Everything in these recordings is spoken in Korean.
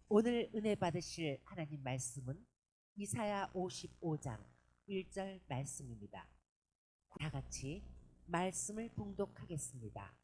오늘 은혜 받으실 하나님 말씀은 이사야 55장 1절 말씀입니다. 다 같이 말씀을 봉독하겠습니다.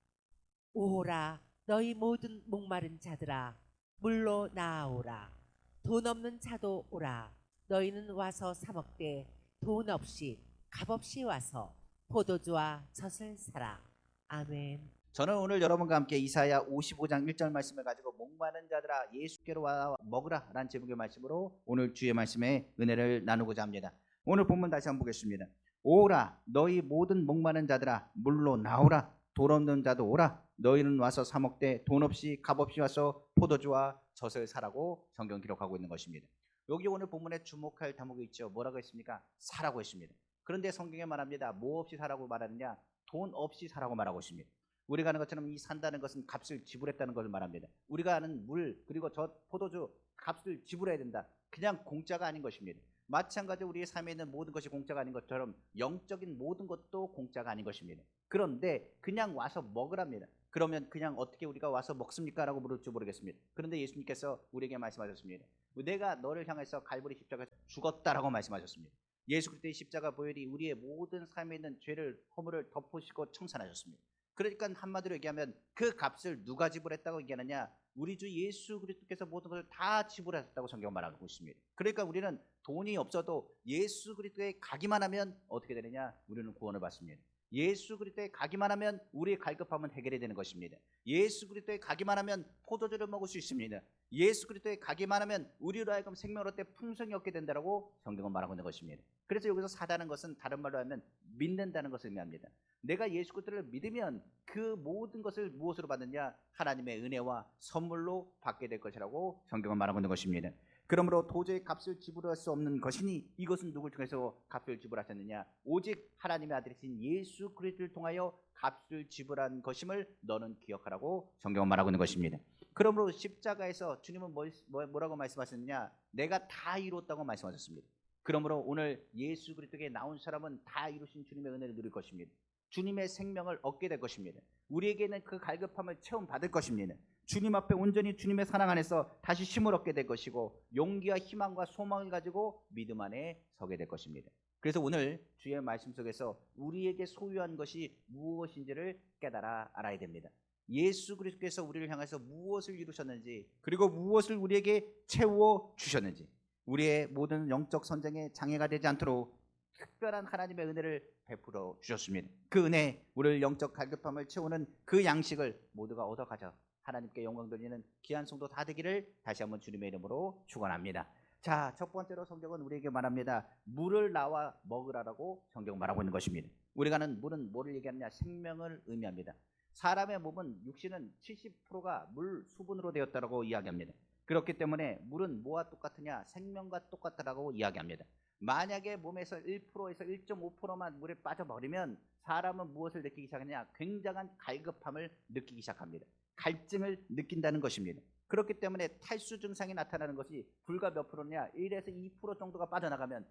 오호라 너희 모든 목마른 자들아 물로 나아오라. 돈 없는 자도 오라. 너희는 와서 사 먹되 돈 없이 값없이 와서 포도주와 젖을 사라. 아멘. 저는 오늘 여러분과 함께 이사야 55장 1절 말씀을 가지고 목마른 자들아 예수께로 와 먹으라 라는 제목의 말씀으로 오늘 주의 말씀에 은혜를 나누고자 합니다. 오늘 본문 다시 한번 보겠습니다. 오라 너희 모든 목마른 자들아 물로 나오라. 돈 없는 자도 오라. 너희는 와서 사 먹되 돈 없이 값없이 와서 포도주와 젖을 사라고 성경 기록하고 있는 것입니다. 여기 오늘 본문에 주목할 대목이 있죠. 뭐라고 했습니까? 사라고 했습니다. 그런데 성경에 말합니다. 뭐 없이 사라고 말하느냐? 돈 없이 사라고 말하고 있습니다. 우리가 아는 것처럼 이 산다는 것은 값을 지불했다는 것을 말합니다. 우리가 아는 물 그리고 저 포도주 값을 지불해야 된다. 그냥 공짜가 아닌 것입니다. 마찬가지로 우리의 삶에 있는 모든 것이 공짜가 아닌 것처럼 영적인 모든 것도 공짜가 아닌 것입니다. 그런데 그냥 와서 먹으랍니다. 그러면 그냥 어떻게 우리가 와서 먹습니까? 라고 물을지 모르겠습니다. 그런데 예수님께서 우리에게 말씀하셨습니다. 내가 너를 향해서 갈보리 십자가에서 죽었다라고 말씀하셨습니다. 예수 그리스도의 십자가 보혈이 우리의 모든 삶에 있는 죄를 허물을 덮으시고 청산하셨습니다. 그러니까 한마디로 얘기하면 그 값을 누가 지불했다고 얘기하느냐? 우리 주 예수 그리스도께서 모든 것을 다 지불하셨다고 성경 말하고 있습니다. 그러니까 우리는 돈이 없어도 예수 그리스도에 가기만 하면 어떻게 되느냐? 우리는 구원을 받습니다. 예수 그리스도에 가기만 하면 우리의 갈급함은 해결이 되는 것입니다. 예수 그리스도에 가기만 하면 포도주를 먹을 수 있습니다. 예수 그리스도에 가기만 하면 우리로 하여금 생명을 얻되 풍성이 얻게 된다라고 성경은 말하고 있는 것입니다. 그래서 여기서 사다는 것은 다른 말로 하면 믿는다는 것을 의미합니다. 내가 예수 그리스도를 믿으면 그 모든 것을 무엇으로 받느냐? 하나님의 은혜와 선물로 받게 될 것이라고 성경은 말하고 있는 것입니다. 그러므로 도저히 값을 지불할 수 없는 것이니 이것은 누굴 통해서 값을 지불하셨느냐? 오직 하나님의 아들이신 예수 그리스도를 통하여 값을 지불한 것임을 너는 기억하라고 성경은 말하고 있는 것입니다. 그러므로 십자가에서 주님은 뭐라고 말씀하셨느냐? 내가 다 이루었다고 말씀하셨습니다. 그러므로 오늘 예수 그리스도께 나온 사람은 다 이루신 주님의 은혜를 누릴 것입니다. 주님의 생명을 얻게 될 것입니다. 우리에게는 그 갈급함을 체험받을 것입니다. 주님 앞에 온전히 주님의 사랑 안에서 다시 힘을 얻게 될 것이고 용기와 희망과 소망을 가지고 믿음 안에 서게 될 것입니다. 그래서 오늘 주의 말씀 속에서 우리에게 소유한 것이 무엇인지를 깨달아 알아야 됩니다. 예수 그리스도께서 우리를 향해서 무엇을 이루셨는지 그리고 무엇을 우리에게 채워 주셨는지 우리의 모든 영적 선정에 장애가 되지 않도록 특별한 하나님의 은혜를 베풀어 주셨습니다. 그 은혜, 우리를 영적 갈급함을 채우는 그 양식을 모두가 얻어가져 하나님께 영광 돌리는 귀한 성도 다 되기를 다시 한번 주님의 이름으로 축원합니다. 자, 첫 번째로 성경은 우리에게 말합니다. 물을 나와 먹으라라고 성경 말하고 있는 것입니다. 우리가 아는 물은 뭐를 얘기하느냐? 생명을 의미합니다. 사람의 몸은 육신은 70%가 물 수분으로 되었다라고 이야기합니다. 그렇기 때문에 물은 뭐와 똑같으냐? 생명과 똑같다라고 이야기합니다. 만약에 몸에서 1%에서 1.5%만 물에 빠져버리면 사람은 무엇을 느끼기 시작하느냐? 굉장한 갈급함을 느끼기 시작합니다. 갈증을 느낀다는 것입니다. 그렇기 때문에 탈수 증상이 나타나는 것이 불과 몇 프로냐? 1에서 2% 정도가 빠져나가면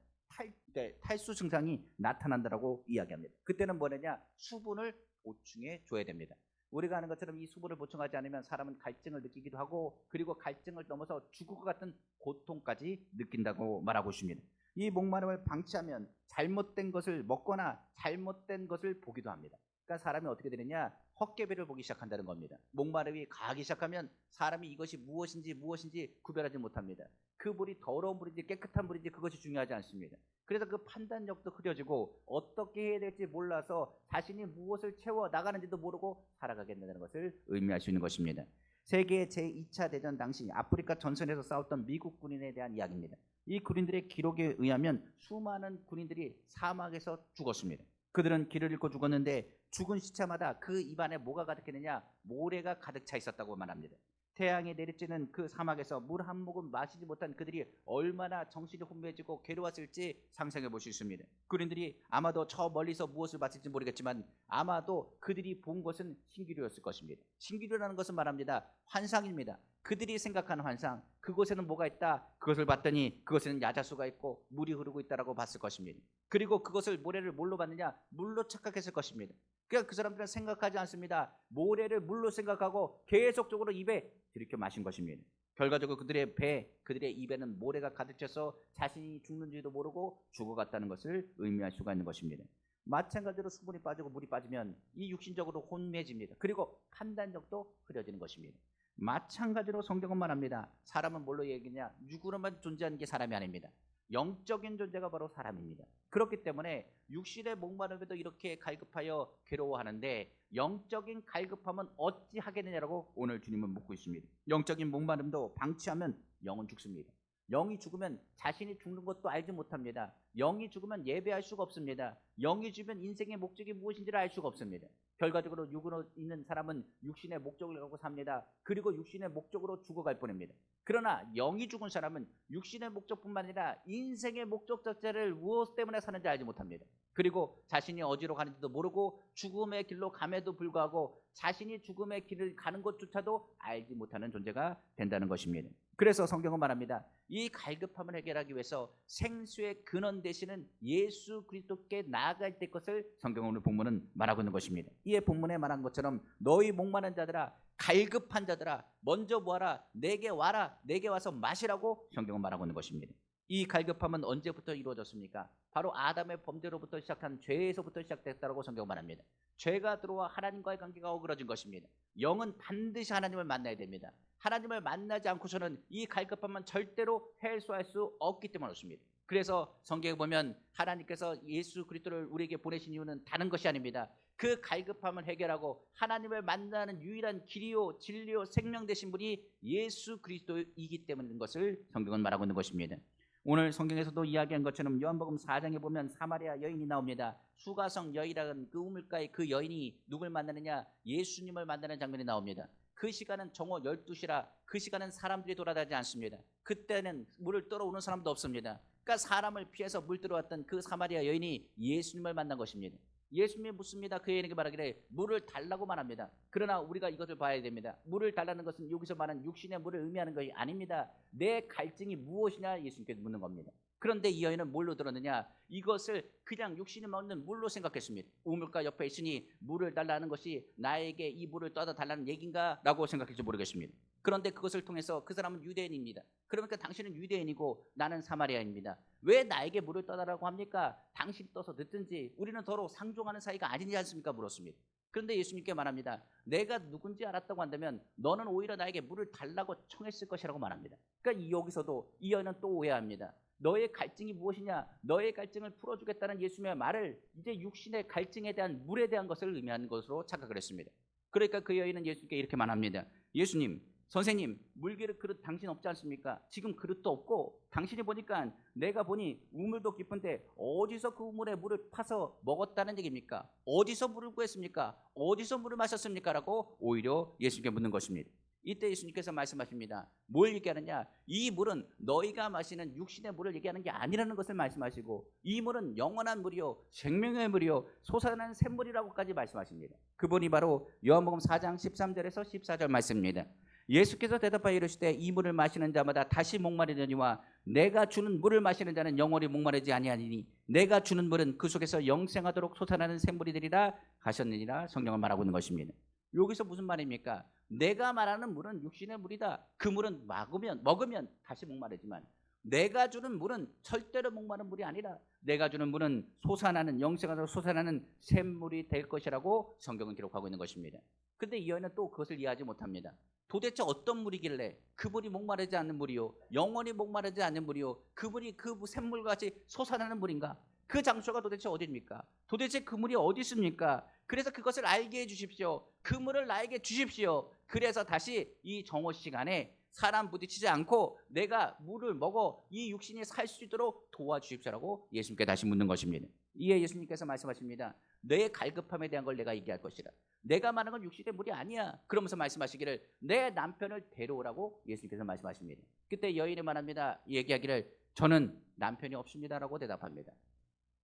탈수 증상이 나타난다고 이야기합니다. 그때는 뭐냐? 수분을 보충해 줘야 됩니다. 우리가 아는 것처럼 이 수분을 보충하지 않으면 사람은 갈증을 느끼기도 하고 그리고 갈증을 넘어서 죽을 것 같은 고통까지 느낀다고 말하고 있습니다. 이 목마름을 방치하면 잘못된 것을 먹거나 잘못된 것을 보기도 합니다. 그러니까 사람이 어떻게 되느냐? 헛개비를 보기 시작한다는 겁니다. 목마름이 가기 시작하면 사람이 이것이 무엇인지 구별하지 못합니다. 그 물이 더러운 물인지 깨끗한 물인지 그것이 중요하지 않습니다. 그래서 그 판단력도 흐려지고 어떻게 해야 될지 몰라서 자신이 무엇을 채워 나가는지도 모르고 살아가게 된다는 것을 의미할 수 있는 것입니다. 세계 제2차 대전 당시 아프리카 전선에서 싸웠던 미국 군인에 대한 이야기입니다. 이 군인들의 기록에 의하면 수많은 군인들이 사막에서 죽었습니다. 그들은 길을 잃고 죽었는데 죽은 시체마다 그 입안에 뭐가 가득했느냐? 모래가 가득 차 있었다고 말합니다. 태양이 내리쬐는 그 사막에서 물 한 모금 마시지 못한 그들이 얼마나 정신이 혼미해지고 괴로웠을지 상상해 볼 수 있습니다. 군인들이 아마도 저 멀리서 무엇을 봤을지 모르겠지만 아마도 그들이 본 것은 신기루였을 것입니다. 신기루라는 것은 말합니다. 환상입니다. 그들이 생각하는 환상, 그곳에는 뭐가 있다? 그것을 봤더니 그곳에는 야자수가 있고 물이 흐르고 있다라고 봤을 것입니다. 그리고 그것을 모래를 뭘로 봤느냐? 물로 착각했을 것입니다. 그러니까 그 사람들은 생각하지 않습니다. 모래를 물로 생각하고 계속적으로 입에 들이켜 마신 것입니다. 결과적으로 그들의 배, 그들의 입에는 모래가 가득 차서 자신이 죽는지도 모르고 죽어갔다는 것을 의미할 수가 있는 것입니다. 마찬가지로 수분이 빠지고 물이 빠지면 이 육신적으로 혼미해집니다. 그리고 판단력도 흐려지는 것입니다. 마찬가지로 성경은 말합니다. 사람은 뭘로 얘기냐? 육으로만 존재하는 게 사람이 아닙니다. 영적인 존재가 바로 사람입니다. 그렇기 때문에 육신의 목마름에도 이렇게 갈급하여 괴로워하는데 영적인 갈급함은 어찌 하겠느냐라고 오늘 주님은 묻고 있습니다. 영적인 목마름도 방치하면 영은 죽습니다. 영이 죽으면 자신이 죽는 것도 알지 못합니다. 영이 죽으면 예배할 수가 없습니다. 영이 죽으면 인생의 목적이 무엇인지를 알 수가 없습니다. 결과적으로 육으로 있는 사람은 육신의 목적을 갖고 삽니다. 그리고 육신의 목적으로 죽어갈 뿐입니다. 그러나 영이 죽은 사람은 육신의 목적뿐만 아니라 인생의 목적 자체를 무엇 때문에 사는지 알지 못합니다. 그리고 자신이 어디로 가는지도 모르고 죽음의 길로 감에도 불구하고 자신이 죽음의 길을 가는 것조차도 알지 못하는 존재가 된다는 것입니다. 그래서 성경은 말합니다. 이 갈급함을 해결하기 위해서 생수의 근원 되시는 예수 그리스도께 나아갈 때 것을 성경 오늘 본문은 말하고 있는 것입니다. 이에 본문에 말한 것처럼 너희 목마른 자들아 갈급한 자들아 먼저 뭐하라 내게 와라 내게 와서 마시라고 성경은 말하고 있는 것입니다. 이 갈급함은 언제부터 이루어졌습니까? 바로 아담의 범죄로부터 시작한 죄에서부터 시작됐다고 성경은 말합니다. 죄가 들어와 하나님과의 관계가 어그러진 것입니다. 영은 반드시 하나님을 만나야 됩니다. 하나님을 만나지 않고서는 이 갈급함은 절대로 해소할 수 없기 때문에 그렇습니다. 그래서 성경에 보면 하나님께서 예수 그리스도를 우리에게 보내신 이유는 다른 것이 아닙니다. 그 갈급함을 해결하고 하나님을 만나는 유일한 길이요 진리요 생명 되신 분이 예수 그리스도이기 때문인 것을 성경은 말하고 있는 것입니다. 오늘 성경에서도 이야기한 것처럼 요한복음 4장에 보면 사마리아 여인이 나옵니다. 수가성 여인이라는 그 우물가에 그 여인이 누굴 만나느냐? 예수님을 만나는 장면이 나옵니다. 그 시간은 정오 12시라 그 시간은 사람들이 돌아다니지 않습니다. 그때는 물을 떠러오는 사람도 없습니다. 그러니까 사람을 피해서 물 들어왔던 그 사마리아 여인이 예수님을 만난 것입니다. 예수님이 묻습니다. 그 여인에게 말하기를 물을 달라고 말합니다. 그러나 우리가 이것을 봐야 됩니다. 물을 달라는 것은 여기서 말하는 육신의 물을 의미하는 것이 아닙니다. 내 갈증이 무엇이냐 예수님께 묻는 겁니다. 그런데 이 여인은 뭘로 들었느냐? 이것을 그냥 육신이 먹는 물로 생각했습니다. 우물가 옆에 있으니 물을 달라는 것이 나에게 이 물을 떠다 달라는 얘기인가? 라고 생각할지 모르겠습니다. 그런데 그것을 통해서 그 사람은 유대인입니다. 그러니까 당신은 유대인이고 나는 사마리아인입니다. 왜 나에게 물을 떠달라고 합니까? 당신이 떠서 듣든지 우리는 서로 상종하는 사이가 아니지 않습니까? 물었습니다. 그런데 예수님께 말합니다. 내가 누군지 알았다고 한다면 너는 오히려 나에게 물을 달라고 청했을 것이라고 말합니다. 그러니까 여기서도 이 여인은 또 오해합니다. 너의 갈증이 무엇이냐? 너의 갈증을 풀어주겠다는 예수님의 말을 이제 육신의 갈증에 대한 물에 대한 것을 의미하는 것으로 착각을 했습니다. 그러니까 그 여인은 예수님께 이렇게 말합니다. 예수님, 선생님, 물그릇 그릇 당신 없지 않습니까? 지금 그릇도 없고 당신이 보니까 내가 보니 우물도 깊은데 어디서 그 우물에 물을 파서 먹었다는 얘기입니까? 어디서 물을 구했습니까? 어디서 물을 마셨습니까? 라고 오히려 예수님께 묻는 것입니다. 이때 예수님께서 말씀하십니다. 뭘 얘기하느냐? 이 물은 너희가 마시는 육신의 물을 얘기하는 게 아니라는 것을 말씀하시고 이 물은 영원한 물이요 생명의 물이요 솟아나는 샘물이라고까지 말씀하십니다. 그분이 바로 요한복음 4장 13절에서 14절 말씀입니다. 예수께서 대답하여 이르시되 이 물을 마시는 자마다 다시 목마르려니와 내가 주는 물을 마시는 자는 영원히 목마르지 아니하니니 내가 주는 물은 그 속에서 영생하도록 솟아나는 샘물이 되리라 하셨느니라 성경을 말하고 있는 것입니다. 여기서 무슨 말입니까? 내가 말하는 물은 육신의 물이다. 그 물은 먹으면 다시 목마르지만 내가 주는 물은 절대로 목마른 물이 아니라 내가 주는 물은 솟아나는 영생하도록 솟아나는 샘물이 될 것이라고 성경은 기록하고 있는 것입니다. 그런데 이 여인은 또 그것을 이해하지 못합니다. 도대체 어떤 물이길래 그 물이 목마르지 않는 물이요 영원히 목마르지 않는 물이요 그 물이 그 샘물같이 솟아나는 물인가? 그 장소가 도대체 어디입니까? 도대체 그 물이 어디 있습니까? 그래서 그것을 알게 해주십시오. 그 물을 나에게 주십시오. 그래서 다시 이 정오 시간에 사람 부딪히지 않고 내가 물을 먹어 이 육신이 살 수 있도록 도와주십시오라고 예수님께 다시 묻는 것입니다. 이에 예수님께서 말씀하십니다. 내 갈급함에 대한 걸 내가 얘기할 것이라. 내가 말하는 건 육신의 물이 아니야. 그러면서 말씀하시기를 내 남편을 데려오라고 예수님께서 말씀하십니다. 그때 여인이 말합니다. 얘기하기를 저는 남편이 없습니다라고 대답합니다.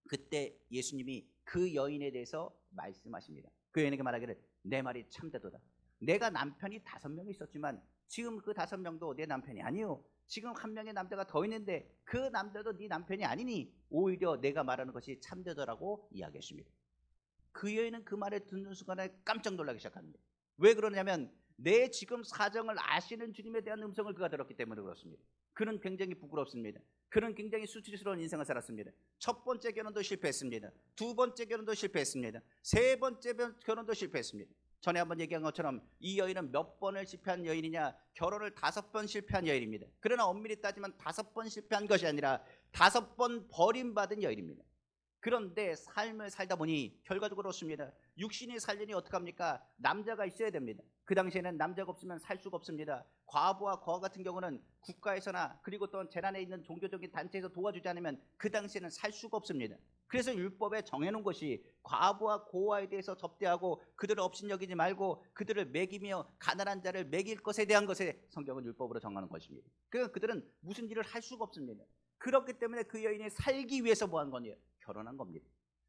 그때 예수님이 그 여인에 대해서 말씀하십니다. 그 여인에게 말하기를 내 말이 참되도다. 내가 남편이 5명 있었지만 지금 그 5명도 내 남편이 아니요. 지금 한 명의 남자가 더 있는데 그 남자도 네 남편이 아니니 오히려 내가 말하는 것이 참되더라고 이야기했습니다. 그 여인은 그 말을 듣는 순간에 깜짝 놀라기 시작합니다. 왜 그러냐면 내 지금 사정을 아시는 주님에 대한 음성을 그가 들었기 때문에 그렇습니다. 그는 굉장히 부끄럽습니다. 그는 굉장히 수치스러운 인생을 살았습니다. 첫 번째 결혼도 실패했습니다. 두 번째 결혼도 실패했습니다. 세 번째 결혼도 실패했습니다. 전에 한번 얘기한 것처럼 이 여인은 몇 번을 실패한 여인이냐? 결혼을 5번 실패한 여인입니다. 그러나 엄밀히 따지면 5번 실패한 것이 아니라 5번 버림받은 여인입니다. 그런데 삶을 살다 보니 결과적으로 그렇습니다. 육신이 살려니 어떡합니까? 남자가 있어야 됩니다. 그 당시에는 남자가 없으면 살 수가 없습니다. 과부와 거아 같은 경우는 국가에서나 그리고 또 재난에 있는 종교적인 단체에서 도와주지 않으면 그 당시에는 살 수가 없습니다. 그래서 율법에 정해놓은 것이 과부와 고아에 대해서 접대하고 그들을 업신여기지 말고 그들을 먹이며 가난한 자를 먹일 것에 대한 것에 성경은 율법으로 정하는 것입니다. 그러니까 그들은 무슨 일을 할 수가 없습니다. 그렇기 때문에 그 여인이 살기 위해서 뭐 한 거냐? 결혼한 겁니다.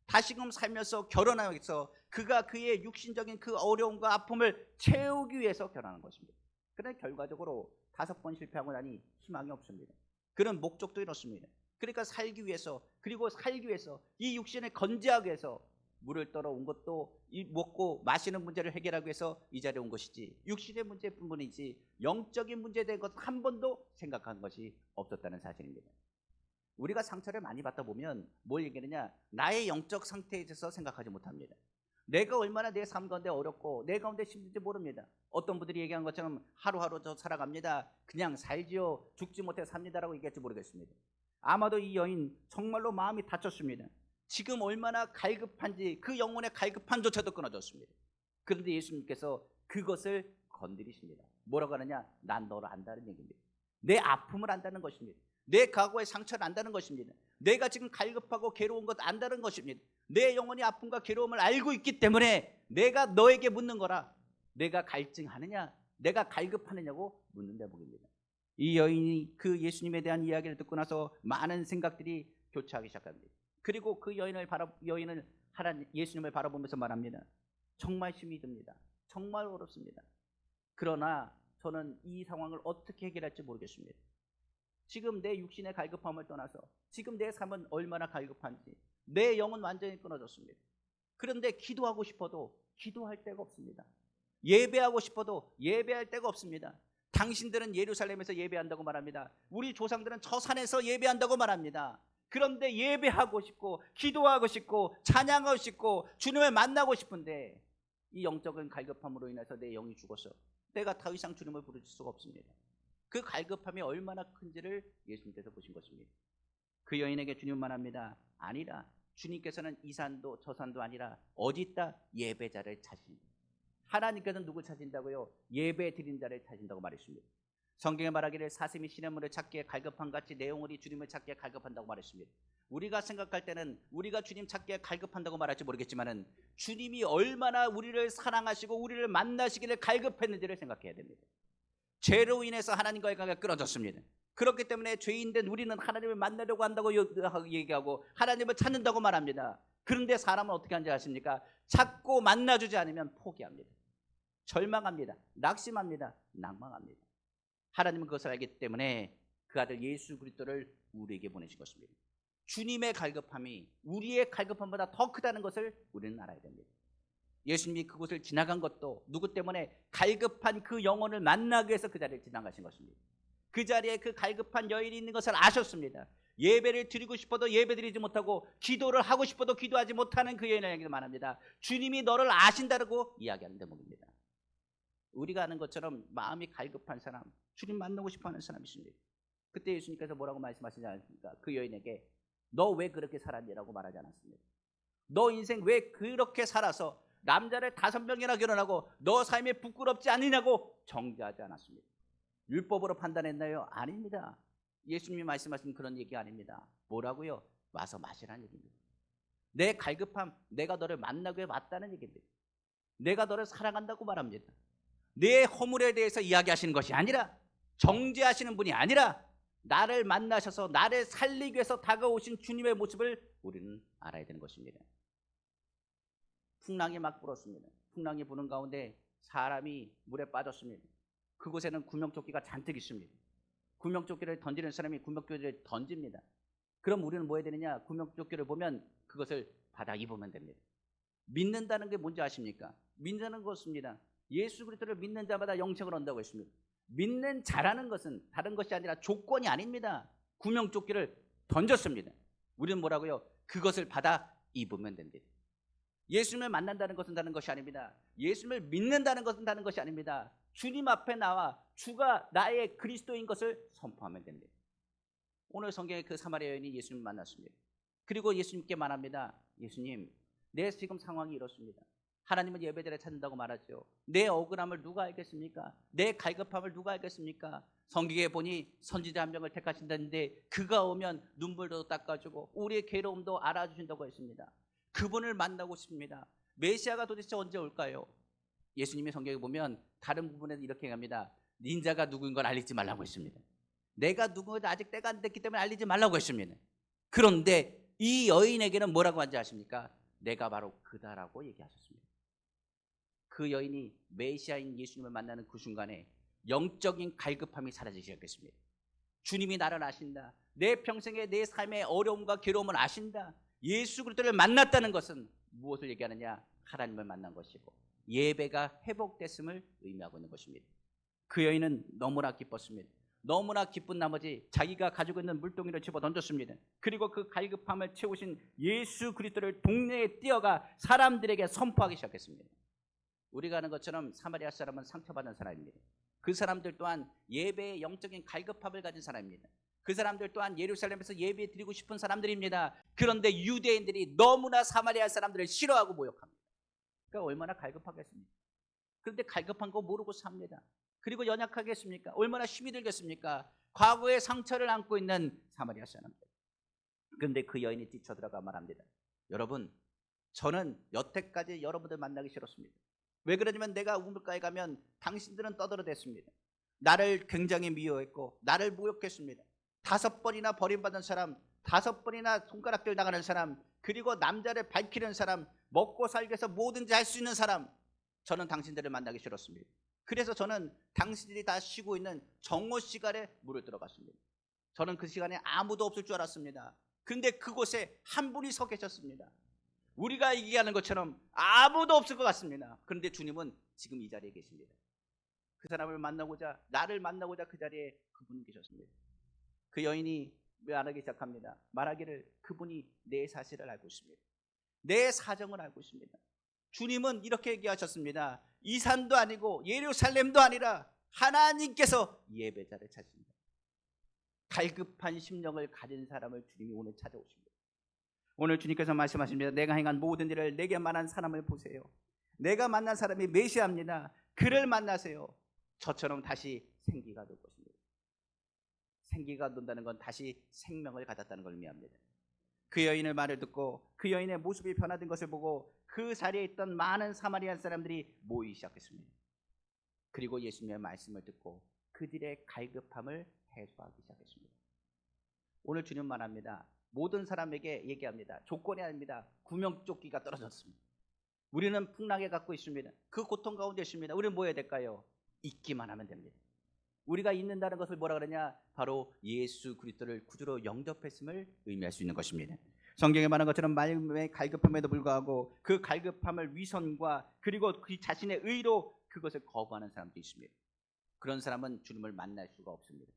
다시금 살면서 결혼하면서 그가 그의 육신적인 그 어려움과 아픔을 채우기 위해서 결혼한 것입니다. 그런데 결과적으로 5번 실패하고 나니 희망이 없습니다. 그런 목적도 이렇습니다. 그러니까 살기 위해서, 그리고 살기 위해서 이 육신을 건재하기 위해서 물을 떨어 온 것도 이 먹고 마시는 문제를 해결하기 위해서 이 자리에 온 것이지 육신의 문제뿐이지 영적인 문제에 대한 것은 한 번도 생각한 것이 없었다는 사실입니다. 우리가 상처를 많이 받다 보면 뭘 얘기하느냐? 나의 영적 상태에 대해서 생각하지 못합니다. 내가 얼마나 내 삶 가운데 어렵고 내 가운데 힘든지 모릅니다. 어떤 분들이 얘기한 것처럼 하루하루 저 살아갑니다. 그냥 살지요. 죽지 못해 삽니다라고 얘기할지 모르겠습니다. 아마도 이 여인 정말로 마음이 다쳤습니다. 지금 얼마나 갈급한지 그 영혼의 갈급함조차도 끊어졌습니다. 그런데 예수님께서 그것을 건드리십니다. 뭐라고 하느냐? 난 너를 안다는 얘기입니다. 내 아픔을 안다는 것입니다. 내 과거의 상처를 안다는 것입니다. 내가 지금 갈급하고 괴로운 것 안다는 것입니다. 내 영혼의 아픔과 괴로움을 알고 있기 때문에 내가 너에게 묻는 거라. 내가 갈증하느냐? 내가 갈급하느냐고 묻는 대목입니다. 이 여인이 그 예수님에 대한 이야기를 듣고 나서 많은 생각들이 교차하기 시작합니다. 그리고 그 여인을 예수님을 바라보면서 말합니다. 정말 힘이 듭니다. 정말 어렵습니다. 그러나 저는 이 상황을 어떻게 해결할지 모르겠습니다. 지금 내 육신의 갈급함을 떠나서 지금 내 삶은 얼마나 갈급한지 내 영은 완전히 끊어졌습니다. 그런데 기도하고 싶어도 기도할 데가 없습니다. 예배하고 싶어도 예배할 데가 없습니다. 당신들은 예루살렘에서 예배한다고 말합니다. 우리 조상들은 저 산에서 예배한다고 말합니다. 그런데 예배하고 싶고 기도하고 싶고 찬양하고 싶고 주님을 만나고 싶은데 이 영적인 갈급함으로 인해서 내 영이 죽어서 내가 더 이상 주님을 부를 수가 없습니다. 그 갈급함이 얼마나 큰지를 예수님께서 보신 것입니다. 그 여인에게 주님은 말합니다. 아니라 주님께서는 이 산도 저 산도 아니라 어디 있다? 예배자를 찾으신다. 하나님께서는 누굴 찾으신다고요? 예배 드린 자를 찾으신다고 말했습니다. 성경에 말하기를 사슴이 시냇물을 찾기에 갈급한 같이 내 영혼이 주님을 찾기에 갈급한다고 말했습니다. 우리가 생각할 때는 우리가 주님 찾기에 갈급한다고 말할지 모르겠지만은 주님이 얼마나 우리를 사랑하시고 우리를 만나시기를 갈급했는지를 생각해야 됩니다. 죄로 인해서 하나님과의 관계가 끊어졌습니다. 그렇기 때문에 죄인된 우리는 하나님을 만나려고 한다고 얘기하고 하나님을 찾는다고 말합니다. 그런데 사람은 어떻게 하는지 아십니까? 찾고 만나주지 않으면 포기합니다. 절망합니다. 낙심합니다. 낭망합니다. 하나님은 그것을 알기 때문에 그 아들 예수 그리스도를 우리에게 보내신 것입니다. 주님의 갈급함이 우리의 갈급함보다 더 크다는 것을 우리는 알아야 됩니다. 예수님이 그곳을 지나간 것도 누구 때문에? 갈급한 그 영혼을 만나기 위해서 그 자리를 지나가신 것입니다. 그 자리에 그 갈급한 여인이 있는 것을 아셨습니다. 예배를 드리고 싶어도 예배드리지 못하고 기도를 하고 싶어도 기도하지 못하는 그 여인에게 말합니다. 주님이 너를 아신다고 이야기하는 대목입니다. 우리가 아는 것처럼 마음이 갈급한 사람, 주님 만나고 싶어하는 사람이 있습니다. 그때 예수님께서 뭐라고 말씀하시지 않습니까? 그 여인에게 너 왜 그렇게 살았니라고 말하지 않았습니다. 너 인생 왜 그렇게 살아서 남자를 5명이나 결혼하고 너 삶이 부끄럽지 않느냐고 정죄하지 않았습니다. 율법으로 판단했나요? 아닙니다. 예수님이 말씀하신 그런 얘기 아닙니다. 뭐라고요? 와서 마시라는 얘기입니다. 내 갈급함, 내가 너를 만나기 위해 왔다는 얘기입니다. 내가 너를 사랑한다고 말합니다. 내 허물에 대해서 이야기하시는 것이 아니라 정죄하시는 분이 아니라 나를 만나셔서 나를 살리기 위해서 다가오신 주님의 모습을 우리는 알아야 되는 것입니다. 풍랑이 막 불었습니다. 풍랑이 부는 가운데 사람이 물에 빠졌습니다. 그곳에는 구명조끼가 잔뜩 있습니다. 구명조끼를 던지는 사람이 구명조끼를 던집니다. 그럼 우리는 뭐 해야 되느냐? 구명조끼를 보면 그것을 받아 입으면 됩니다. 믿는다는 게 뭔지 아십니까? 믿는 것입니다. 예수 그리스도를 믿는 자마다 영생을 얻는다고 했습니다. 믿는 자라는 것은 다른 것이 아니라 조건이 아닙니다. 구명조끼를 던졌습니다. 우리는 뭐라고요? 그것을 받아 입으면 됩니다. 예수님을 만난다는 것은 다른 것이 아닙니다. 예수님을 믿는다는 것은 다른 것이 아닙니다. 주님 앞에 나와 주가 나의 그리스도인 것을 선포하면 됩니다. 오늘 성경에 그 사마리아 여인이 예수님을 만났습니다. 그리고 예수님께 말합니다. 예수님, 내 지금 상황이 이렇습니다. 하나님은 예배자를 찾는다고 말하죠. 내 억울함을 누가 알겠습니까? 내 갈급함을 누가 알겠습니까? 성경에 보니 선지자 한 명을 택하신다는데 그가 오면 눈물도 닦아주고 우리의 괴로움도 알아주신다고 했습니다. 그분을 만나고 싶습니다. 메시아가 도대체 언제 올까요? 예수님의 성경에 보면 다른 부분에서 이렇게 합니다. 닌자가 누구인 걸 알리지 말라고 했습니다. 내가 누구인지 아직 때가 안 됐기 때문에 알리지 말라고 했습니다. 그런데 이 여인에게는 뭐라고 한지 아십니까? 내가 바로 그다라고 얘기하셨습니다. 그 여인이 메시아인 예수님을 만나는 그 순간에 영적인 갈급함이 사라지기 시작했습니다. 주님이 나를 아신다. 내 평생의 내 삶의 어려움과 괴로움을 아신다. 예수 그리스도를 만났다는 것은 무엇을 얘기하느냐? 하나님을 만난 것이고 예배가 회복됐음을 의미하고 있는 것입니다. 그 여인은 너무나 기뻤습니다. 너무나 기쁜 나머지 자기가 가지고 있는 물동이를 집어 던졌습니다. 그리고 그 갈급함을 채우신 예수 그리스도를 동네에 뛰어가 사람들에게 선포하기 시작했습니다. 우리가 아는 것처럼 사마리아 사람은 상처받은 사람입니다. 그 사람들 또한 예배의 영적인 갈급함을 가진 사람입니다. 그 사람들 또한 예루살렘에서 예배 드리고 싶은 사람들입니다. 그런데 유대인들이 너무나 사마리아 사람들을 싫어하고 모욕합니다. 그러니까 얼마나 갈급하겠습니까? 그런데 갈급한 거 모르고 삽니다. 그리고 연약하겠습니까? 얼마나 힘이 들겠습니까? 과거의 상처를 안고 있는 사마리아 사람들. 그런데 그 여인이 뛰쳐들어가 말합니다. 여러분, 저는 여태까지 여러분들 만나기 싫었습니다. 왜 그러냐면 내가 우물가에 가면 당신들은 떠들어댔습니다. 나를 굉장히 미워했고 나를 모욕했습니다. 5번이나 버림받은 사람, 5번이나 손가락질 당하는 사람, 그리고 남자를 밝히는 사람, 먹고 살기 위해서 뭐든지 할 수 있는 사람, 저는 당신들을 만나기 싫었습니다. 그래서 저는 당신들이 다 쉬고 있는 정오 시간에 물을 들어갔습니다. 저는 그 시간에 아무도 없을 줄 알았습니다. 그런데 그곳에 한 분이 서 계셨습니다. 우리가 얘기하는 것처럼 아무도 없을 것 같습니다. 그런데 주님은 지금 이 자리에 계십니다. 그 사람을 만나고자, 나를 만나고자 그 자리에 그분이 계셨습니다. 그 여인이 말하기 시작합니다. 말하기를 그분이 내 사실을 알고 있습니다. 내 사정을 알고 있습니다. 주님은 이렇게 얘기하셨습니다. 이 산도 아니고 예루살렘도 아니라 하나님께서 예배자를 찾으신다. 갈급한 심령을 가진 사람을 주님이 오늘 찾아오십니다. 오늘 주님께서 말씀하십니다. 내가 행한 모든 일을 내게 만난 사람을 보세요. 내가 만난 사람이 메시아입니다. 그를 만나세요. 저처럼 다시 생기가 돌 것입니다. 생기가 돈다는 건 다시 생명을 갖았다는 걸 의미합니다. 그 여인의 말을 듣고 그 여인의 모습이 변화된 것을 보고 그 자리에 있던 많은 사마리아 사람들이 모이기 시작했습니다. 그리고 예수님의 말씀을 듣고 그들의 갈급함을 해소하기 시작했습니다. 오늘 주님 말합니다. 모든 사람에게 얘기합니다. 조건이 아닙니다. 구명조끼가 떨어졌습니다. 우리는 풍랑에 갖고 있습니다. 그 고통 가운데 있습니다. 우리는 뭐 해야 될까요? 잊기만 하면 됩니다. 우리가 잊는다는 것을 뭐라 그러냐? 바로 예수 그리스도를 구주로 영접했음을 의미할 수 있는 것입니다. 성경에 말한 것처럼 마음의 갈급함에도 불구하고 그 갈급함을 위선과 그리고 그 자신의 의로 그것을 거부하는 사람도 있습니다. 그런 사람은 주님을 만날 수가 없습니다.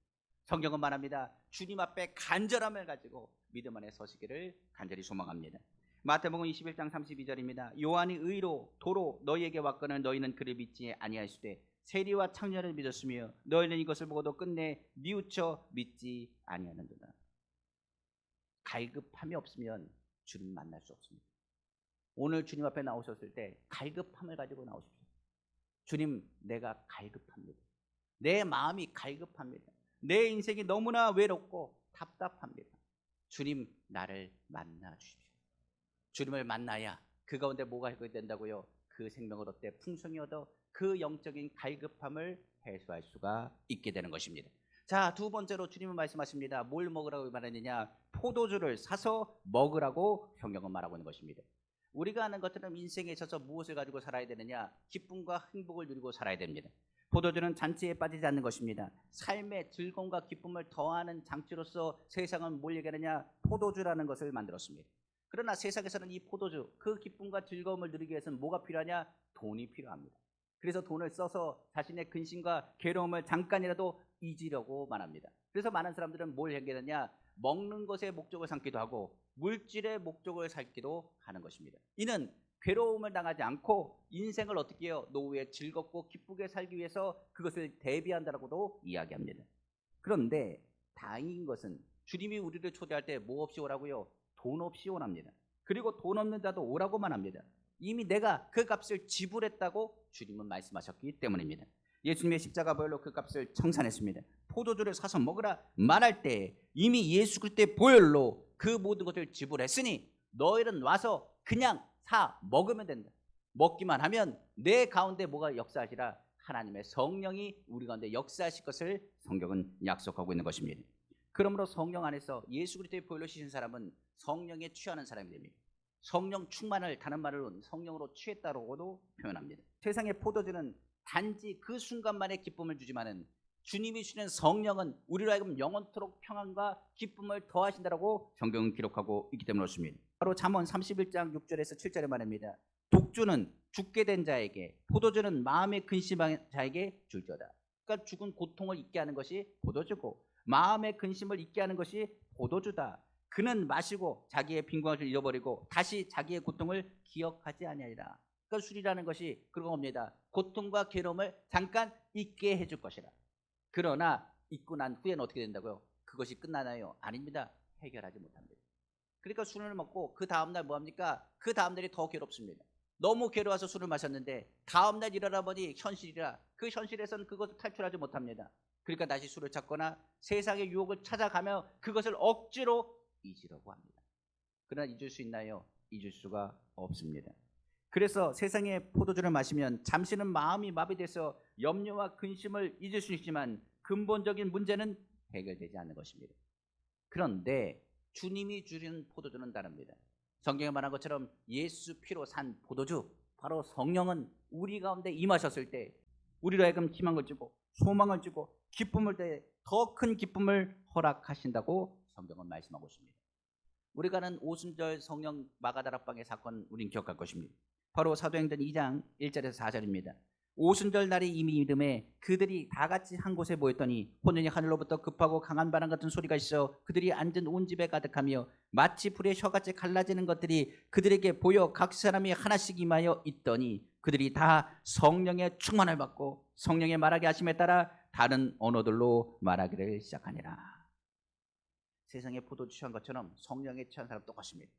성경은 말합니다. 주님 앞에 간절함을 가지고 믿음 안에 서시기를 간절히 소망합니다. 마태복음 21장 32절입니다. 요한이 의로 도로 너희에게 왔거늘 너희는 그를 믿지 아니하시되 세리와 창녀를 믿었으며 너희는 이것을 보고도 끝내 뉘우쳐 믿지 아니하는도다. 갈급함이 없으면 주님 만날 수 없습니다. 오늘 주님 앞에 나오셨을 때 갈급함을 가지고 나오십시오. 주님, 내가 갈급합니다. 내 마음이 갈급합니다. 내 인생이 너무나 외롭고 답답합니다. 주님, 나를 만나 주십시오. 주님을 만나야 그 가운데 뭐가 해결된다고요? 그 생명을 얻되 풍성히 얻어 그 영적인 갈급함을 해소할 수가 있게 되는 것입니다. 자, 두 번째로 주님은 말씀하십니다. 뭘 먹으라고 말하느냐? 포도주를 사서 먹으라고 성경은 말하고 있는 것입니다. 우리가 아는 것처럼 인생에 있어서 무엇을 가지고 살아야 되느냐? 기쁨과 행복을 누리고 살아야 됩니다. 포도주는 잔치에 빠지지 않는 것입니다. 삶의 즐거움과 기쁨을 더하는 장치로서 세상은 뭘 얘기하느냐? 포도주라는 것을 만들었습니다. 그러나 세상에서는 이 포도주, 그 기쁨과 즐거움을 누리기 위해서는 뭐가 필요하냐? 돈이 필요합니다. 그래서 돈을 써서 자신의 근심과 괴로움을 잠깐이라도 잊으려고만 합니다. 그래서 많은 사람들은 뭘 하게 되냐? 먹는 것에 목적을 삼기도 하고 물질의 목적을 삼기도 하는 것입니다. 이는 괴로움을 당하지 않고 인생을 어떻게 해요? 노후에 즐겁고 기쁘게 살기 위해서 그것을 대비한다라고도 이야기합니다. 그런데 다행인 것은 주님이 우리를 초대할 때 뭐 없이 오라고요? 돈 없이 오랍니다. 그리고 돈 없는 자도 오라고만 합니다. 이미 내가 그 값을 지불했다고 주님은 말씀하셨기 때문입니다. 예수님의 십자가 보혈로 그 값을 청산했습니다. 포도주를 사서 먹으라 말할 때 이미 예수 그리스도의 보혈로 그 모든 것을 지불했으니 너희는 와서 그냥 사 먹으면 된다. 먹기만 하면 내 가운데 뭐가 역사하시라? 하나님의 성령이 우리 가운데 역사하실 것을 성경은 약속하고 있는 것입니다. 그러므로 성령 안에서 예수 그리스도의 보혈로 씻은 사람은 성령에 취하는 사람이 됩니다. 성령 충만을 다른 말로 성령으로 취했다고도 표현합니다. 세상의 포도주는 단지 그 순간만의 기쁨을 주지만은 주님이 주시는 성령은 우리로 하여금 영원토록 평안과 기쁨을 더하신다라고 성경은 기록하고 있기 때문에 그렇습니다. 바로 잠언 31장 6절에서 7절에 말합니다. 독주는 죽게 된 자에게, 포도주는 마음에 근심한 자에게 줄지어다. 그러니까 죽은 고통을 잊게 하는 것이 포도주고 마음의 근심을 잊게 하는 것이 포도주다. 그는 마시고 자기의 빈궁을 잃어버리고 다시 자기의 고통을 기억하지 아니하리라. 그러니까 술이라는 것이 그런 겁니다. 고통과 괴로움을 잠깐 잊게 해줄 것이라. 그러나 잊고 난 후에는 어떻게 된다고요? 그것이 끝나나요? 아닙니다. 해결하지 못합니다. 그러니까 술을 먹고 그 다음날 뭐합니까? 그 다음날이 더 괴롭습니다. 너무 괴로워서 술을 마셨는데 다음날 일어나 보니 현실이라 그 현실에서는 그것을 탈출하지 못합니다. 그러니까 다시 술을 찾거나 세상의 유혹을 찾아가며 그것을 억지로 잊으려고 합니다. 그러나 잊을 수 있나요? 잊을 수가 없습니다. 그래서 세상의 포도주를 마시면 잠시는 마음이 마비돼서 염려와 근심을 잊을 수 있지만 근본적인 문제는 해결되지 않는 것입니다. 그런데 주님이 주시는 포도주는 다릅니다. 성경에 말한 것처럼 예수 피로 산 포도주, 바로 성령은 우리 가운데 임하셨을 때 우리로 하여금 희망을 주고 소망을 주고 기쁨을 때 더 큰 기쁨을 허락하신다고 성경은 말씀하고 있습니다. 우리가 아는 오순절 성령 마가다락방의 사건 우린 기억할 것입니다. 바로 사도행전 2장 1절에서 4절입니다. 오순절 날이 이미 이름에 그들이 다 같이 한 곳에 모였더니 혼연히 하늘로부터 급하고 강한 바람 같은 소리가 있어 그들이 앉은 온 집에 가득하며 마치 불의 혀같이 갈라지는 것들이 그들에게 보여 각 사람이 하나씩 임하여 있더니 그들이 다 성령의 충만을 받고 성령의 말하게 하심에 따라 다른 언어들로 말하기를 시작하니라. 세상에 포도 취한 것처럼 성령에 취한 사람 똑같습니다.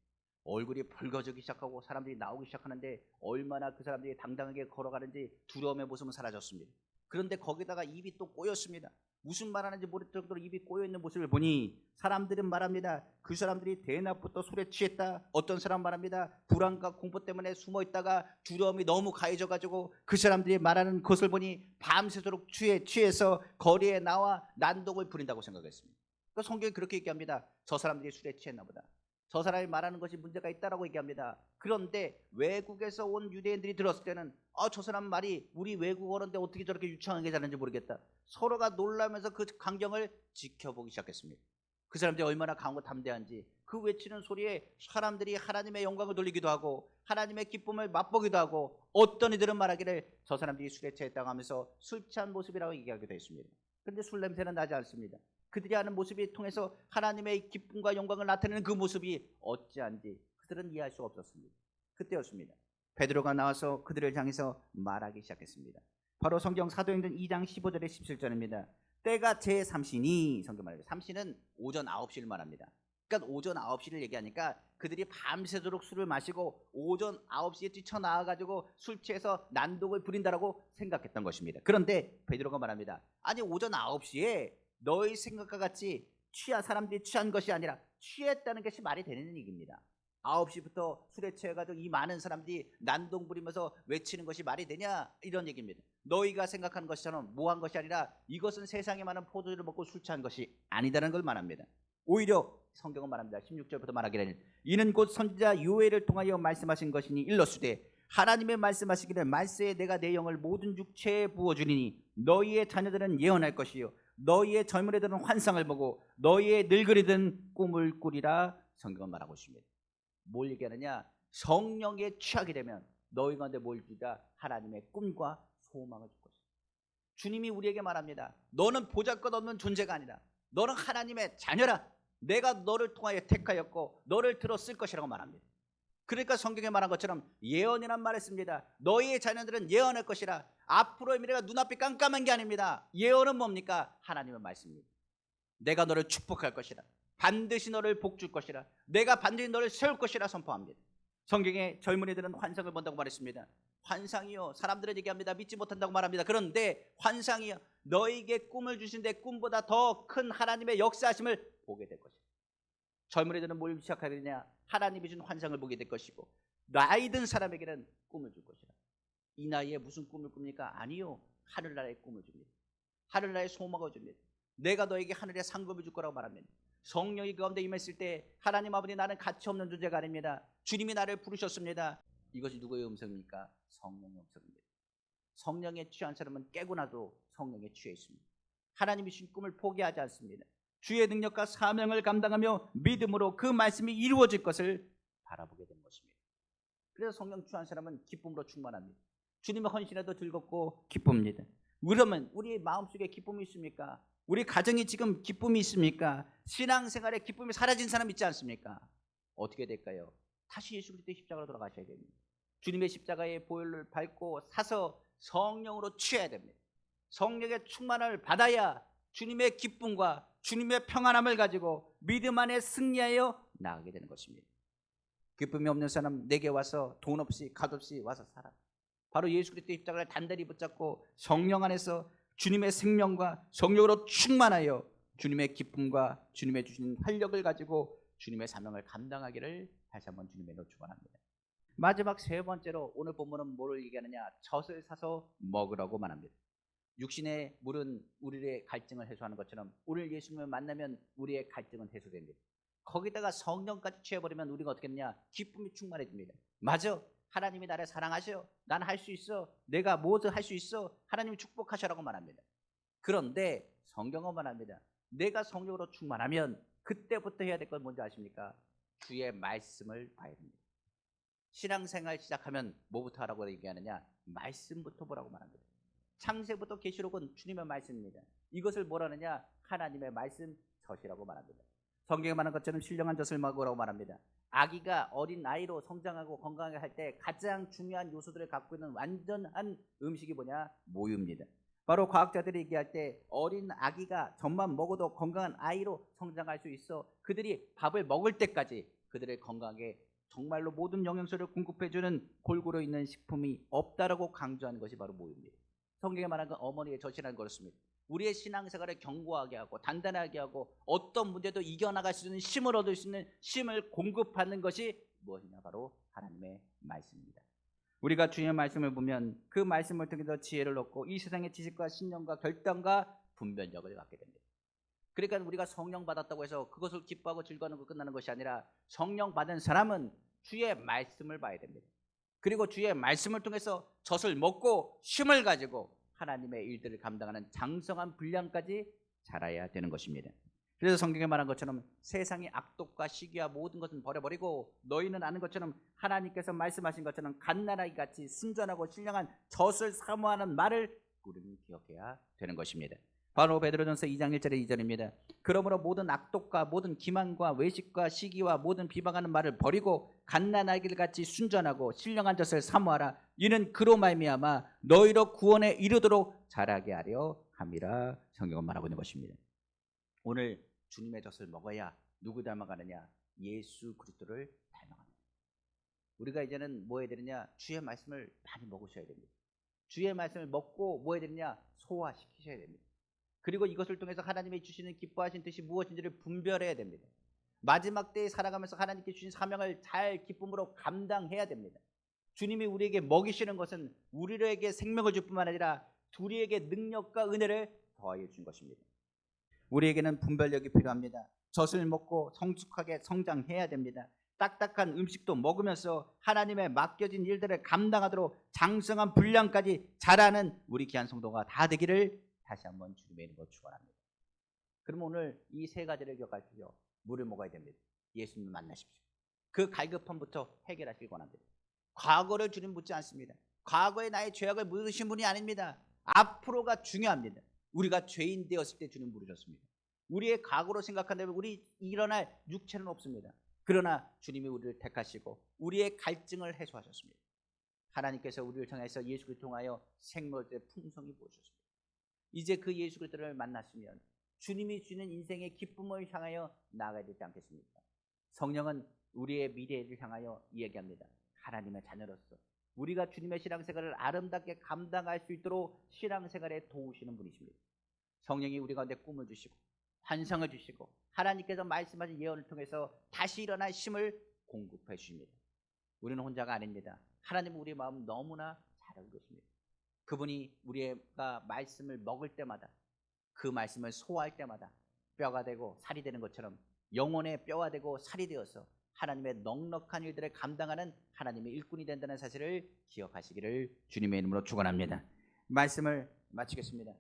얼굴이 붉어지기 시작하고 사람들이 나오기 시작하는데 얼마나 그 사람들이 당당하게 걸어가는지 두려움의 모습은 사라졌습니다. 그런데 거기다가 입이 또 꼬였습니다. 무슨 말하는지 모를 정도로 입이 꼬여있는 모습을 보니 사람들은 말합니다. 그 사람들이 대낮부터 술에 취했다. 어떤 사람 말합니다. 불안과 공포 때문에 숨어있다가 두려움이 너무 가해져가지고 그 사람들이 말하는 것을 보니 밤새도록 취해서 거리에 나와 난독을 부린다고 생각했습니다. 그러니까 성경이 그렇게 얘기합니다. 저 사람들이 술에 취했나 보다. 저 사람이 말하는 것이 문제가 있다라고 얘기합니다. 그런데 외국에서 온 유대인들이 들었을 때는 저 사람 말이 우리 외국어인데 어떻게 저렇게 유창하게 잘하는지 모르겠다. 서로가 놀라면서 그 광경을 지켜보기 시작했습니다. 그 사람들이 얼마나 강하고 담대한지 그 외치는 소리에 사람들이 하나님의 영광을 돌리기도 하고 하나님의 기쁨을 맛보기도 하고 어떤 이들은 말하기를 저 사람들이 술에 취했다고 하면서 술 취한 모습이라고 얘기하기도 했습니다. 그런데 술 냄새는 나지 않습니다. 그들이 하는 모습이 통해서 하나님의 기쁨과 영광을 나타내는 그 모습이 어찌한지 그들은 이해할 수가 없었습니다. 그때였습니다. 베드로가 나와서 그들을 향해서 말하기 시작했습니다. 바로 성경 사도행전 2장 15절에 17절입니다. 때가 제3시니 성경 말해요. 3시는 오전 9시를 말합니다. 그러니까 오전 9시를 얘기하니까 그들이 밤새도록 술을 마시고 오전 9시에 뛰쳐나와가지고 술 취해서 난독을 부린다라고 생각했던 것입니다. 그런데 베드로가 말합니다. 아니 오전 9시에 너희 생각과 같이 사람들이 취한 것이 아니라 취했다는 것이 말이 되는 얘기입니다. 9시부터 술에 취해가지고 이 많은 사람들이 난동 부리면서 외치는 것이 말이 되냐 이런 얘기입니다. 너희가 생각하는 것처럼 뭐한 것이 아니라 이것은 세상에 많은 포도주를 먹고 술 취한 것이 아니다라는 걸 말합니다. 오히려 성경은 말합니다. 16절부터 말하기를 이는 곧 선지자 요엘을 통하여 말씀하신 것이니 일러스되 하나님의 말씀하시기를 말세에 내가 내 영을 모든 육체에 부어주리니 너희의 자녀들은 예언할 것이요 너희의 젊은 애들은 환상을 보고 너희의 늙은이들은 꿈을 꾸리라 성경은 말하고 있습니다. 뭘 얘기하느냐? 성령에 취하게 되면 너희 가운데 뭘 주다? 하나님의 꿈과 소망을 줄 것이다. 주님이 우리에게 말합니다. 너는 보잘것없는 존재가 아니다. 너는 하나님의 자녀라. 내가 너를 통하여 택하였고 너를 들어 쓸 것이라고 말합니다. 그러니까 성경에 말한 것처럼 예언이란 말을 씁니다. 너희의 자녀들은 예언할 것이라. 앞으로의 미래가 눈앞이 깜깜한 게 아닙니다. 예언은 뭡니까? 하나님의 말씀입니다. 내가 너를 축복할 것이라. 반드시 너를 복줄 것이라. 내가 반드시 너를 세울 것이라 선포합니다. 성경에 젊은이들은 환상을 본다고 말했습니다. 환상이요, 사람들은 얘기합니다. 믿지 못한다고 말합니다. 그런데 환상이요, 너에게 꿈을 주신데 꿈보다 더 큰 하나님의 역사하심을 보게 될 것이다. 젊은이들은 뭘 시작하게 되냐? 하나님이 준 환상을 보게 될 것이고, 나이 든 사람에게는 꿈을 줄 것이라. 이 나이에 무슨 꿈을 꿉니까? 아니요, 하늘나라의 꿈을 줍니다. 하늘나라의 소망을 줍니다. 내가 너에게 하늘의 상급을 줄 거라고 말합니다. 성령이 그 가운데 임했을 때 하나님 아버지, 나는 가치 없는 존재가 아닙니다. 주님이 나를 부르셨습니다. 이것이 누구의 음성입니까? 성령의 음성입니다. 성령에 취한 사람은 깨고 나도 성령에 취해 있습니다. 하나님이 주신 꿈을 포기하지 않습니다. 주의 능력과 사명을 감당하며 믿음으로 그 말씀이 이루어질 것을 바라보게 된 것입니다. 그래서 성령 취한 사람은 기쁨으로 충만합니다. 주님의 헌신에도 즐겁고 기쁩니다. 그러면 우리 마음속에 기쁨이 있습니까? 우리 가정이 지금 기쁨이 있습니까? 신앙생활에 기쁨이 사라진 사람 있지 않습니까? 어떻게 될까요? 다시 예수 그리스도의 십자가로 돌아가셔야 됩니다. 주님의 십자가의 보혈을 밟고 사서 성령으로 취해야 됩니다. 성령의 충만을 받아야 주님의 기쁨과 주님의 평안함을 가지고 믿음 안에 승리하여 나가게 되는 것입니다. 기쁨이 없는 사람 내게 와서 돈 없이 값 없이 와서 살아. 바로 예수 그리스도의 십자가를 단단히 붙잡고 성령 안에서 주님의 생명과 성령으로 충만하여 주님의 기쁨과 주님의 주신 활력을 가지고 주님의 사명을 감당하기를 다시 한번 주님의 이름으로 축원합니다. 마지막 세 번째로 오늘 본문은 뭐를 얘기하느냐? 젖을 사서 먹으라고 말합니다. 육신의 물은 우리의 갈증을 해소하는 것처럼 오늘 예수님을 만나면 우리의 갈증은 해소됩니다. 거기다가 성령까지 취해버리면 우리가 어떻게 되냐? 기쁨이 충만해집니다. 맞아, 하나님이 나를 사랑하셔. 난 할 수 있어. 내가 뭐든 할 수 있어. 하나님이 축복하셔라고 말합니다. 그런데 성경은 말합니다. 내가 성령으로 충만하면 그때부터 해야 될 건 뭔지 아십니까? 주의 말씀을 봐야 됩니다. 신앙생활 시작하면 뭐부터 하라고 얘기하느냐? 말씀부터 보라고 말합니다. 창세부터 계시록은 주님의 말씀입니다. 이것을 뭐라느냐? 하나님의 말씀 젖이라고 말합니다. 성경에 말한 것처럼 신령한 젖을 먹으라고 말합니다. 아기가 어린 아이로 성장하고 건강하게 할 때 가장 중요한 요소들을 갖고 있는 완전한 음식이 뭐냐? 모유입니다. 바로 과학자들이 얘기할 때 어린 아기가 젖만 먹어도 건강한 아이로 성장할 수 있어. 그들이 밥을 먹을 때까지 그들의 건강에 정말로 모든 영양소를 공급해주는 골고루 있는 식품이 없다라고 강조하는 것이 바로 모유입니다. 성경에 말한 건 어머니의 젖이라는 것입니다. 우리의 신앙생활을 견고하게 하고 단단하게 하고 어떤 문제도 이겨나갈 수 있는 힘을 얻을 수 있는 힘을 공급하는 것이 무엇이냐? 바로 하나님의 말씀입니다. 우리가 주님의 말씀을 보면 그 말씀을 통해서 지혜를 얻고 이 세상의 지식과 신념과 결단과 분별력을 갖게 됩니다. 그러니까 우리가 성령 받았다고 해서 그것을 기뻐하고 즐거워하는 거 끝나는 것이 아니라 성령 받은 사람은 주의 말씀을 봐야 됩니다. 그리고 주의 말씀을 통해서 젖을 먹고 힘을 가지고 하나님의 일들을 감당하는 장성한 분량까지 자라야 되는 것입니다. 그래서 성경에 말한 것처럼 세상의 악독과 시기와 모든 것은 버려버리고 너희는 아는 것처럼 하나님께서 말씀하신 것처럼 갓난아기 같이 순전하고 신령한 젖을 사모하는 말을 우리는 기억해야 되는 것입니다. 바로 베드로전서 2장 1절의 2절입니다. 그러므로 모든 악독과 모든 기만과 외식과 시기와 모든 비방하는 말을 버리고 갓난아기를 같이 순전하고 신령한 젖을 사모하라. 이는 그로 말미암아 너희로 구원에 이르도록 자라게 하려 함이라 성경은 말하고 있는 것입니다. 오늘 주님의 젖을 먹어야 누구 닮아가느냐? 예수 그리스도를 닮아갑니다. 우리가 이제는 뭐 해야 되느냐? 주의 말씀을 많이 먹으셔야 됩니다. 주의 말씀을 먹고 뭐 해야 되느냐? 소화시키셔야 됩니다. 그리고 이것을 통해서 하나님이 주시는 기뻐하신 뜻이 무엇인지를 분별해야 됩니다. 마지막 때에 살아가면서 하나님께 주신 사명을 잘 기쁨으로 감당해야 됩니다. 주님이 우리에게 먹이시는 것은 우리에게 생명을 줄 뿐만 아니라 우리에게 능력과 은혜를 더하여 준 것입니다. 우리에게는 분별력이 필요합니다. 젖을 먹고 성숙하게 성장해야 됩니다. 딱딱한 음식도 먹으면서 하나님의 맡겨진 일들을 감당하도록 장성한 분량까지 자라는 우리 귀한 성도가 다 되기를 다시 한번 주님의 이름으로 축원합니다. 그럼 오늘 이 세 가지를 기억하십시오. 물을 먹어야 됩니다. 예수님을 만나십시오. 그 갈급함부터 해결하시길 원합니다. 과거를 주님 묻지 않습니다. 과거의 나의 죄악을 묻으신 분이 아닙니다. 앞으로가 중요합니다. 우리가 죄인 되었을 때 주님 부르셨습니다. 우리의 과거로 생각한다면 우리 일어날 육체는 없습니다. 그러나 주님이 우리를 택하시고 우리의 갈증을 해소하셨습니다. 하나님께서 우리를 통해서 예수 그리스도를 통하여 생명의 풍성이 부으셨습니다. 이제 그 예수 그리스도를 만났으면 주님이 주는 인생의 기쁨을 향하여 나아가야 되지 않겠습니까? 성령은 우리의 미래를 향하여 이야기합니다. 하나님의 자녀로서 우리가 주님의 신앙생활을 아름답게 감당할 수 있도록 신앙생활에 도우시는 분이십니다. 성령이 우리 가운데 꿈을 주시고 환상을 주시고 하나님께서 말씀하신 예언을 통해서 다시 일어날 힘을 공급해 주십니다. 우리는 혼자가 아닙니다. 하나님은 우리의 마음 너무나 잘 알고 계십니다. 그분이 우리가 말씀을 먹을 때마다 그 말씀을 소화할 때마다 뼈가 되고 살이 되는 것처럼 영혼의 뼈가 되고 살이 되어서 하나님의 넉넉한 일들을 감당하는 하나님의 일꾼이 된다는 사실을 기억하시기를 주님의 이름으로 축원합니다. 말씀을 마치겠습니다.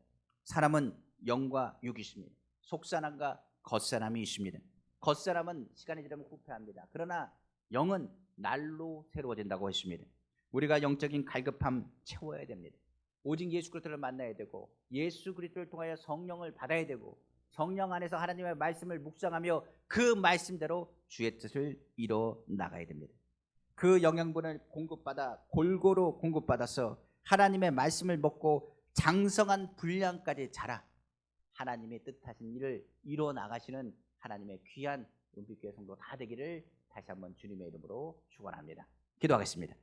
사람은 영과 육이 있습니다. 속사람과 겉사람이 있습니다. 겉사람은 시간이 지나면 후패합니다. 그러나 영은 날로 새로워진다고 했습니다. 우리가 영적인 갈급함 채워야 됩니다. 오직 예수 그리스도를 만나야 되고 예수 그리스도를 통하여 성령을 받아야 되고 성령 안에서 하나님의 말씀을 묵상하며 그 말씀대로 주의 뜻을 이뤄 나가야 됩니다. 그 영양분을 공급받아 골고루 공급받아서 하나님의 말씀을 먹고 장성한 분량까지 자라 하나님의 뜻하신 일을 이뤄 나가시는 하나님의 귀한 은빛교회 성도 다 되기를 다시 한번 주님의 이름으로 축원합니다. 기도하겠습니다.